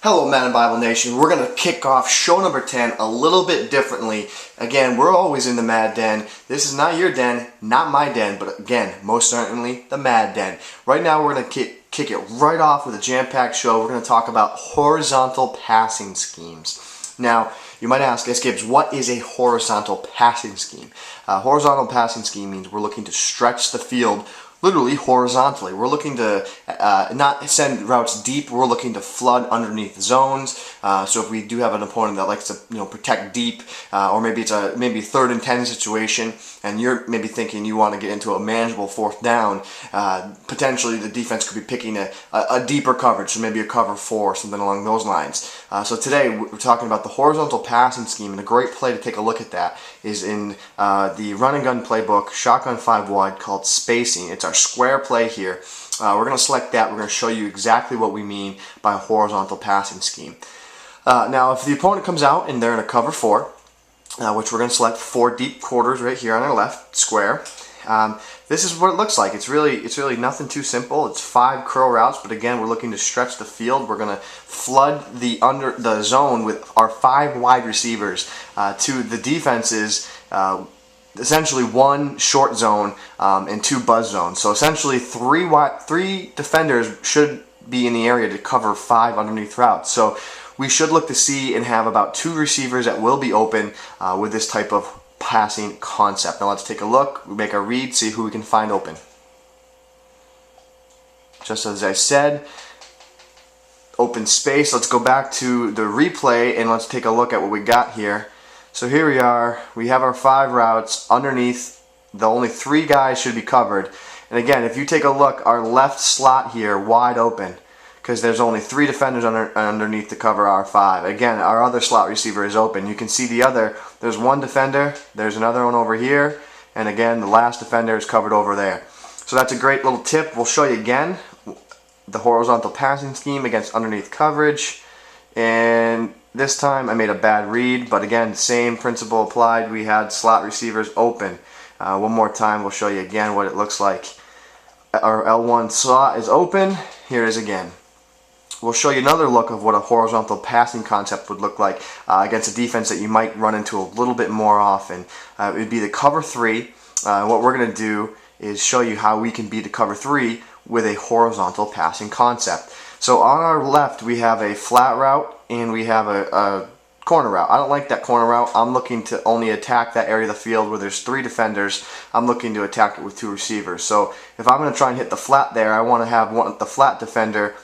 Hello Madden Bible Nation. We're going to kick off show number 10 a little bit differently. Again, we're always in the Mad Den. This is not your den, not my den, but again, most certainly the Mad Den. Right now we're going to kick it right off with a jam-packed show. We're going to talk about horizontal passing schemes. Now, you might ask, Sgibs, what is a horizontal passing scheme? A horizontal passing scheme means we're looking to stretch the field literally horizontally. We're looking to not send routes deep. We're looking to flood underneath zones. So if we do have an opponent that likes to protect deep, or maybe it's a 3rd and 10 situation, and you're maybe thinking you want to get into a manageable 4th down, potentially the defense could be picking a deeper coverage, so maybe a cover 4 or something along those lines. So today we're talking about the horizontal passing scheme, and a great play to take a look at that is in the run and gun playbook, shotgun 5 wide, called spacing. It's our square play here. We're going to select that. We're going to show you exactly what we mean by a horizontal passing scheme. Now, if the opponent comes out and they're in a cover 4, which we're going to select 4 deep quarters right here on our left square. This is what it looks like. It's really nothing too simple. It's 5 curl routes, but again, we're looking to stretch the field. We're going to flood the zone with our 5 wide receivers to the defense's essentially 1 short zone and 2 buzz zones. So essentially 3 defenders should be in the area to cover 5 underneath routes. So we should look to see and have about 2 receivers that will be open with this type of passing concept. Now let's take a look, we make a read, see who we can find open. Just as I said, open space. Let's go back to the replay and let's take a look at what we got here. So here we are, we have our 5 routes underneath. The only 3 guys should be covered. And again, if you take a look, our left slot here wide open, because there's only 3 defenders underneath to cover our 5. Again, our other slot receiver is open. You can see there's 1 defender, there's another one over here, and again, the last defender is covered over there. So that's a great little tip. We'll show you again the horizontal passing scheme against underneath coverage. And this time I made a bad read, but again, the same principle applied. We had slot receivers open. One more time, we'll show you again what it looks like. Our L1 slot is open. Here it is again. We'll show you another look of what a horizontal passing concept would look like against a defense that you might run into a little bit more often. It would be the cover 3. What we're going to do is show you how we can beat the cover 3 with a horizontal passing concept. So on our left we have a flat route and we have a corner route. I don't like that corner route. I'm looking to only attack that area of the field where there's 3 defenders. I'm looking to attack it with 2 receivers. So if I'm going to try and hit the flat there, I want to have the flat defender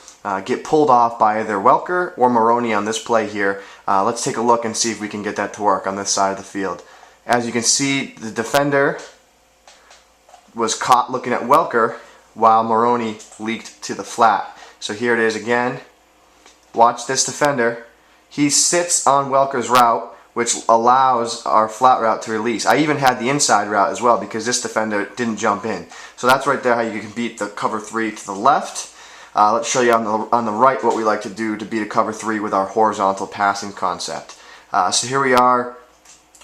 get pulled off by either Welker or Maroney on this play here. Let's take a look and see if we can get that to work on this side of the field. As you can see, the defender was caught looking at Welker while Maroney leaked to the flat. So here it is again. Watch this defender. He sits on Welker's route, which allows our flat route to release. I even had the inside route as well because this defender didn't jump in. So that's right there how you can beat the cover 3 to the left. Let's show you on the right what we like to do to beat a cover 3 with our horizontal passing concept. So here we are.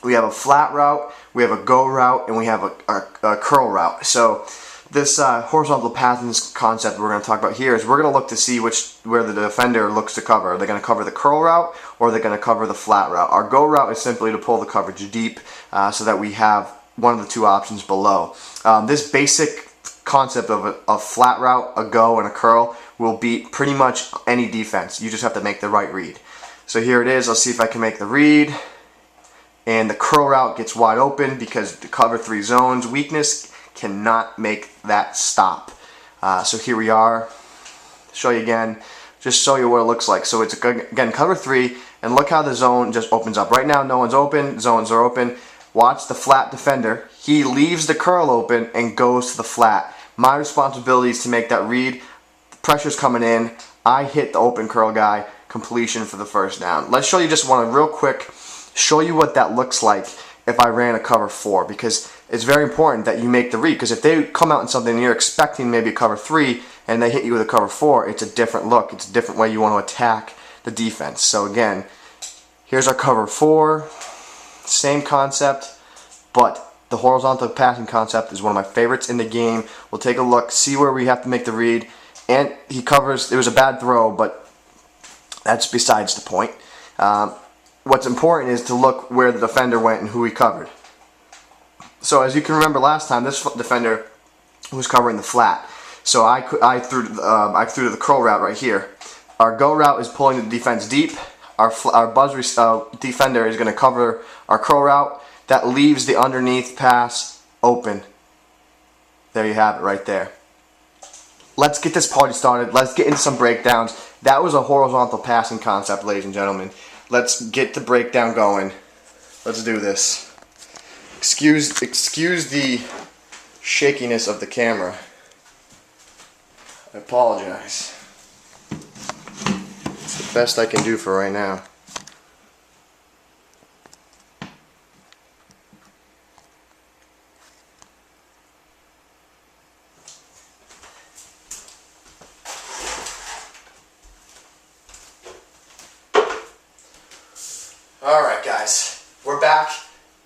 We have a flat route, we have a go route, and we have a curl route. So this horizontal passing concept we're going to talk about here is we're going to look to see where the defender looks to cover. Are they going to cover the curl route or are they going to cover the flat route? Our go route is simply to pull the coverage deep so that we have one of the 2 options below. This basic concept of a flat route, a go, and a curl will beat pretty much any defense. You just have to make the right read. So here it is. Let's see if I can make the read. And the curl route gets wide open because the cover 3 zones weakness cannot make that stop. So here we are. Show you again. Just show you what it looks like. So it's again cover 3, and look how the zone just opens up. Right now, no one's open. Zones are open. Watch the flat defender. He leaves the curl open and goes to the flat. My responsibility is to make that read. The pressure's coming in. I hit the open curl guy. Completion for the 1st down. Let's show you just one real quick. Show you what that looks like if I ran a cover 4, because it's very important that you make the read, because if they come out in something and you're expecting maybe a cover 3 and they hit you with a cover 4, it's a different look. It's a different way you want to attack the defense. So again, here's our cover 4. Same concept, but the horizontal passing concept is one of my favorites in the game. We'll take a look, see where we have to make the read, and he covers. It was a bad throw, but That's besides the point. What's important is to look where the defender went and who he covered. So as you can remember last time, this defender was covering the flat. So I threw to the curl route right here. Our go route is pulling the defense deep. Our buzz defender is going to cover our curl route. That leaves the underneath pass open. There you have it right there. Let's get this party started. Let's get into some breakdowns. That was a horizontal passing concept, ladies and gentlemen. Let's get the breakdown going. Let's do this. Excuse the shakiness of the camera. I apologize. It's the best I can do for right now. Alright guys, we're back.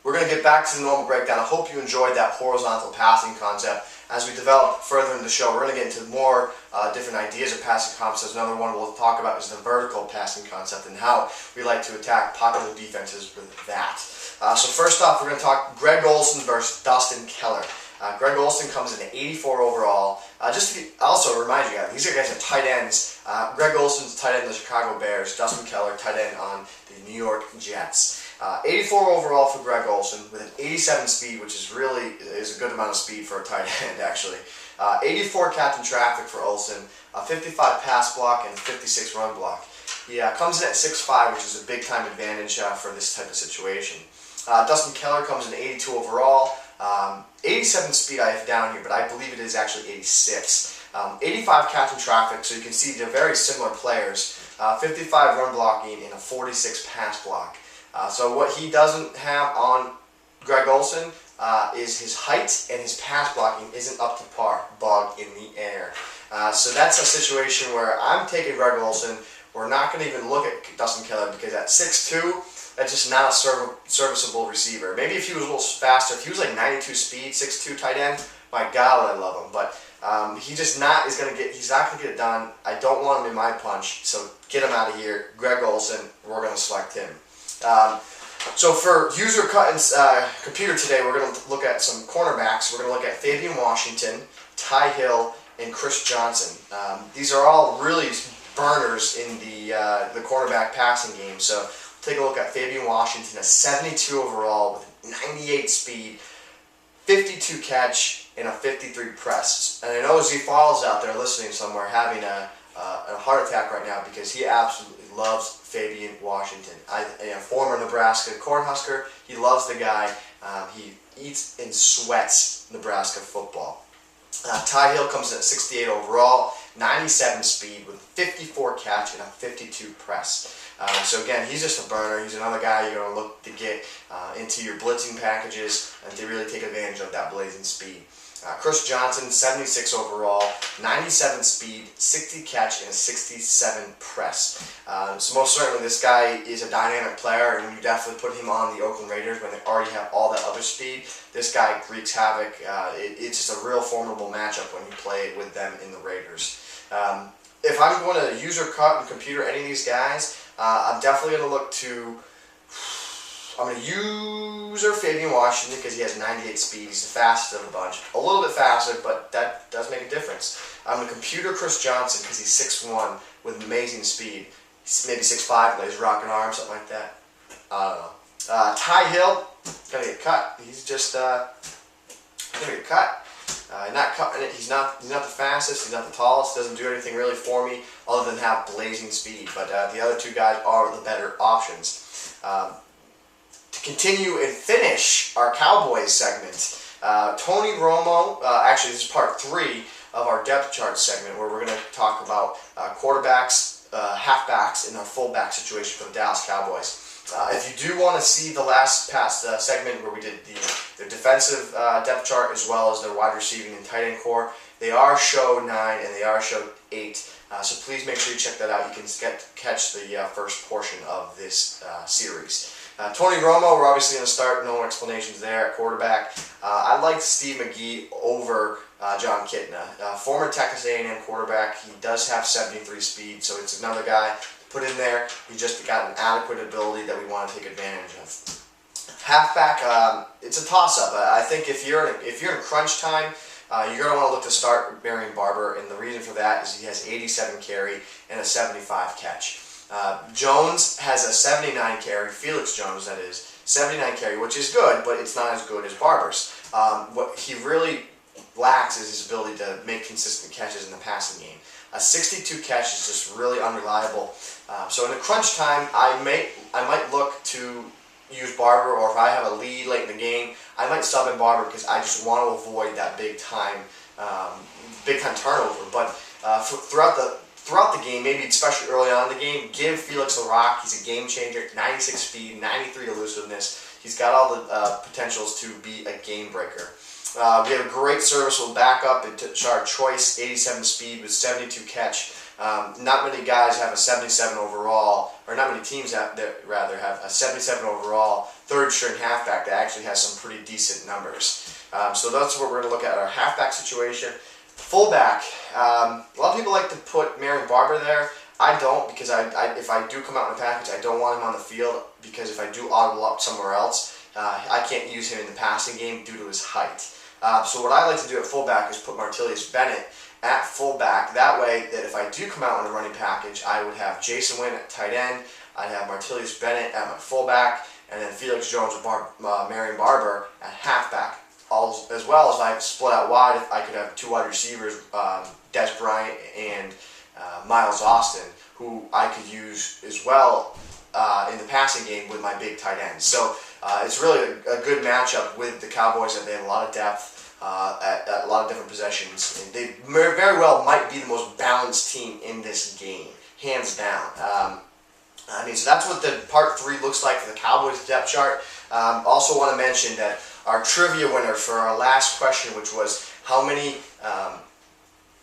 We're going to get back to the normal breakdown. I hope you enjoyed that horizontal passing concept. As we develop further in the show, we're going to get into more different ideas of passing concepts. Another one we'll talk about is the vertical passing concept and how we like to attack popular defenses with that. So first off, we're going to talk Greg Olsen versus Dustin Keller. Greg Olsen comes in at 84 overall. Just to also remind you guys, these are guys are tight ends. Greg Olsen's tight end on the Chicago Bears. Dustin Keller, tight end on the New York Jets. 84 overall for Greg Olsen with an 87 speed, which is a good amount of speed for a tight end actually. 84 captain traffic for Olsen, a 55 pass block and 56 run block. He comes in at 6'5", which is a big time advantage for this type of situation. Dustin Keller comes in 82 overall. 87 speed I have down here, but I believe it is actually 86. 85 captain traffic, so you can see they're very similar players. 55 run blocking and a 46 pass block. So what he doesn't have on Greg Olsen is his height, and his pass blocking isn't up to par, bog in the air. So that's a situation where I'm taking Greg Olsen. We're not going to even look at Dustin Keller because at 6'2", that's just not a serviceable receiver. Maybe if he was a little faster, if he was like 92 speed, 6'2" tight end, my God, I love him. But he just he's not going to get it done. I don't want him in my punch, so get him out of here. Greg Olsen, we're going to select him. So for user cut and computer today, we're going to look at some cornerbacks. We're going to look at Fabian Washington, Ty Hill, and Chris Johnson. These are all really burners in the cornerback passing game. So take a look at Fabian Washington, a 72 overall with 98 speed, 52 catch, and a 53 press. And I know Z Falls out there listening somewhere having a heart attack right now because he absolutely loves Fabian Washington. A former Nebraska Cornhusker, he loves the guy. He eats and sweats Nebraska football. Ty Hill comes in at 68 overall, 97 speed with 54 catch and a 52 press. So again, he's just a burner. He's another guy you're going to look to get into your blitzing packages and to really take advantage of that blazing speed. Chris Johnson, 76 overall, 97 speed, 60 catch, and a 67 press. So most certainly this guy is a dynamic player, and you definitely put him on the Oakland Raiders when they already have all that other speed. This guy wreaks havoc. It's just a real formidable matchup when you play with them in the Raiders. If I'm going to user cut and computer any of these guys, I'm definitely going to look to... I'm going to use Fabian Washington because he has 98 speed. He's the fastest of the bunch. A little bit faster, but that does make a difference. I'm going to computer Chris Johnson because he's 6'1" with amazing speed. He's maybe 6'5", but he's rocking arms, something like that. I don't know. Ty Hill, going to get cut. He's just going to get cut. Not cutting it. He's not the fastest. He's not the tallest. Doesn't do anything really for me other than have blazing speed. But the other two guys are the better options. To continue and finish our Cowboys segment, Tony Romo, actually this is part 3 of our depth chart segment where we're going to talk about quarterbacks, halfbacks, and our fullback situation for the Dallas Cowboys. If you do want to see the last segment where we did the defensive depth chart as well as their wide receiving and tight end core, they are show 9 and they are show 8. So please make sure you check that out. You can catch the first portion of this series. Tony Romo, we're obviously going to start. No explanations there at quarterback. I like Steve McGee over John Kitna. Former Texas A&M quarterback. He does have 73 speed, so it's another guy to put in there. He just got an adequate ability that we want to take advantage of. Halfback, it's a toss-up. I think if you're in crunch time, you're going to want to look to start Marion Barber, and the reason for that is he has 87 carry and a 75 catch. Jones has a 79 carry, Felix Jones that is, 79 carry, which is good, but it's not as good as Barber's. What he really lacks is his ability to make consistent catches in the passing game. A 62 catch is just really unreliable. So in a crunch time, I might look to use Barber, or if I have a lead late in the game, I might sub in Barber because I just want to avoid that big time turnover. But throughout the game, maybe especially early on in the game, give Felix the rock. He's a game changer. 96 speed, 93 elusiveness. He's got all the potentials to be a game breaker. We have a great serviceable backup in Tashard Choice, 87 speed with 72 catch. Not many guys have a 77 overall, or not many teams have a 77 overall third string halfback that actually has some pretty decent numbers. So that's what we're going to look at, our halfback situation. Fullback, a lot of people like to put Marion Barber there. I don't, because if I do come out in a package, I don't want him on the field, because if I do audible up somewhere else, I can't use him in the passing game due to his height. So what I like to do at fullback is put Martilius Bennett at fullback. That way, that if I do come out in a running package, I would have Jason Wynn at tight end, I'd have Martilius Bennett at my fullback, and then Felix Jones or Marion Barber at halfback. As well as I split out wide, I could have two wide receivers, Des Bryant and Miles Austin, who I could use as well in the passing game with my big tight ends. So it's really a good matchup with the Cowboys, and they have a lot of depth at a lot of different possessions. And they very well might be the most balanced team in this game, hands down. So that's what the part 3 looks like for the Cowboys depth chart. Also want to mention that our trivia winner for our last question, which was how many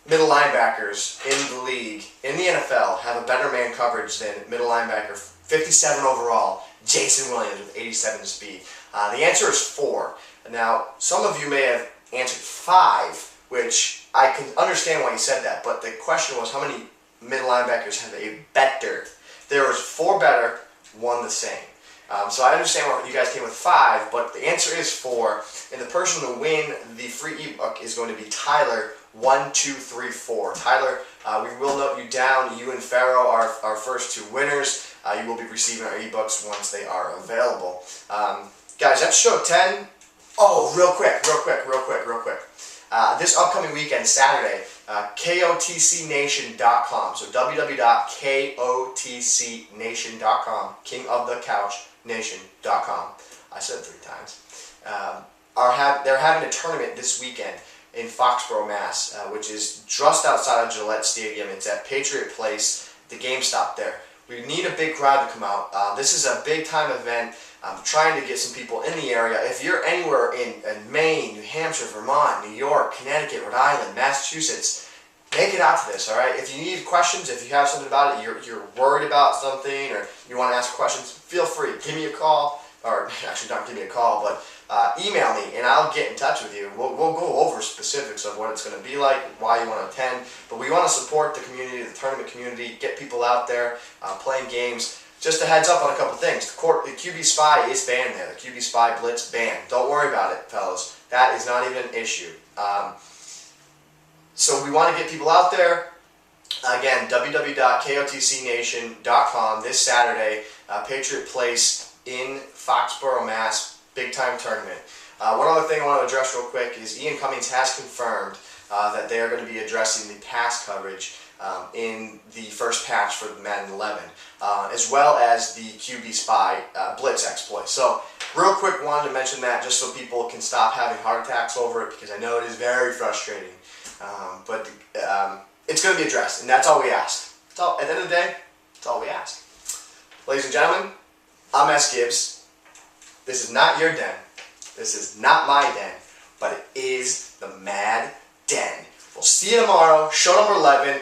middle linebackers in the league, in the NFL, have a better man coverage than middle linebacker, 57 overall, Jason Williams with 87 speed. The answer is 4. Now, some of you may have answered 5, which I can understand why you said that, but the question was how many middle linebackers have a better. There was 4 better, 1 the same. So I understand why you guys came with 5, but the answer is 4, and the person to win the free ebook is going to be Tyler 1234. Tyler, we will note you down. You and Farrow are our first 2 winners. You will be receiving our ebooks once they are available. Guys, that's show 10. Oh, real quick. This upcoming weekend, Saturday, KOTCNation.com. So www.KOTCNation.com, King of the Couch Nation.com. I said it 3 times. They're having a tournament this weekend in Foxborough, Mass, which is just outside of Gillette Stadium. It's at Patriot Place, the GameStop there. We need a big crowd to come out. This is a big time event. I'm trying to get some people in the area. If you're anywhere in Maine, New Hampshire, Vermont, New York, Connecticut, Rhode Island, Massachusetts, make it out to this, all right? If you need questions, if you have something about it, you're worried about something, or you want to ask questions, feel free. Give me a call, or actually not give me a call, but email me, and I'll get in touch with you. We'll go over specifics of what it's going to be like, why you want to attend, but we want to support the community, the tournament community, get people out there playing games. Just a heads up on a couple things. The QB Spy is banned there. The QB Spy Blitz banned. Don't worry about it, fellas. That is not even an issue. So we want to get people out there. Again, www.KOTCNation.com this Saturday, Patriot Place in Foxborough, Mass. Big time tournament. One other thing I want to address real quick is Ian Cummings has confirmed that they are going to be addressing the pass coverage in the first patch for the Madden 11, as well as the QB Spy Blitz exploit. So, real quick, wanted to mention that just so people can stop having heart attacks over it, because I know it is very frustrating. But it's going to be addressed, and that's all we ask. At the end of the day, that's all we ask. Ladies and gentlemen, I'm Sgibs. This is not your den. This is not my den, but it is the Mad Den. We'll see you tomorrow, show number 11.